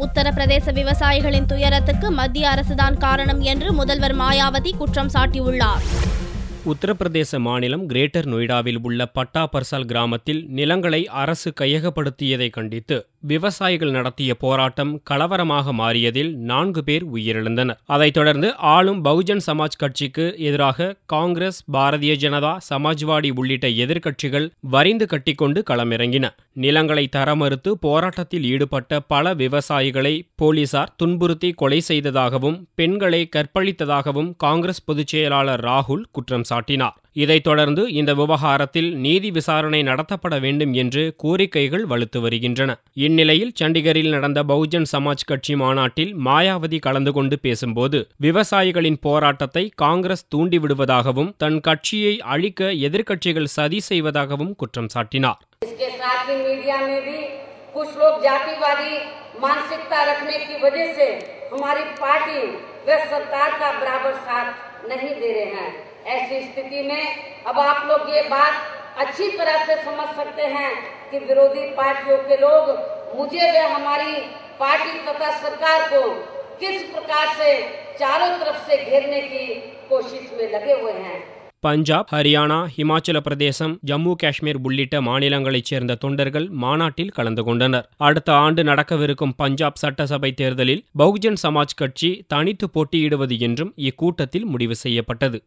உத்தரப்பிரதேச விவசாயிகளின் துயரத்துக்கு மத்திய அரசுதான் காரணம் என்று முதல்வர் மாயாவதி குற்றம் சாட்டியுள்ளார். உத்தரப்பிரதேச மாநிலம் கிரேட்டர் நொய்டாவில் உள்ள பட்டா பர்சால் கிராமத்தில் நிலங்களை அரசு கையகப்படுத்தியதை கண்டித்து விவசாயிகள் நடத்திய போராட்டம் கலவரமாக மாறியதில் 4 பேர் உயிரிழந்தனர். அதைத் தொடர்ந்து ஆளும் பகுஜன் சமாஜ் கட்சிக்கு எதிராக காங்கிரஸ், பாரதிய ஜனதா, சமாஜ்வாடி உள்ளிட்ட எதிர்க்கட்சிகள் வரிந்து கட்டிக்கொண்டு களமிறங்கின. நிலங்களை தர மறுத்து போராட்டத்தில் ஈடுபட்ட பல விவசாயிகளை போலீசார் துன்புறுத்தி கொலை செய்ததாகவும் பெண்களை கற்பழித்ததாகவும் காங்கிரஸ் பொதுச் செயலாளர் ராகுல் குற்றம் சாட்டினார். இதைத் தொடர்ந்து இந்த விவகாரத்தில் நீதி விசாரணை நடத்தப்பட வேண்டும் என்று கோரிக்கைகள் வலுத்து வருகின்றன. இந்நிலையில் சண்டிகரில் நடந்த பகுஜன் சமாஜ் கட்சி மாநாட்டில் மாயாவதி கலந்து கொண்டு பேசும்போது விவசாயிகளின் போராட்டத்தை காங்கிரஸ் தூண்டிவிடுவதாகவும் தன் கட்சியை அழிக்க எதிர்க்கட்சிகள் சதி செய்வதாகவும் குற்றம் சாட்டினார். ऐसी स्थिति में अब आप लोग ये बात अच्छी तरह से समझ सकते हैं कि विरोधी पार्टियों के लोग मुझे व हमारी पार्टी तथा सरकार को किस प्रकार से चारों तरफ से घेरने की कोशिश में लगे हुए हैं. பஞ்சாப், ஹரியானா, ஹிமாச்சல பிரதேசம், ஜம்மு காஷ்மீர் உள்ளிட்ட மாநிலங்களைச் சேர்ந்த தொண்டர்கள் மாநாட்டில் கலந்து கொண்டனர். அடுத்த ஆண்டு நடக்கவிருக்கும் பஞ்சாப் சட்டசபை தேர்தலில் பகுஜன் சமாஜ் கட்சி தனித்து போட்டியிடுவது என்றும் இக்கூட்டத்தில் முடிவு செய்யப்பட்டது.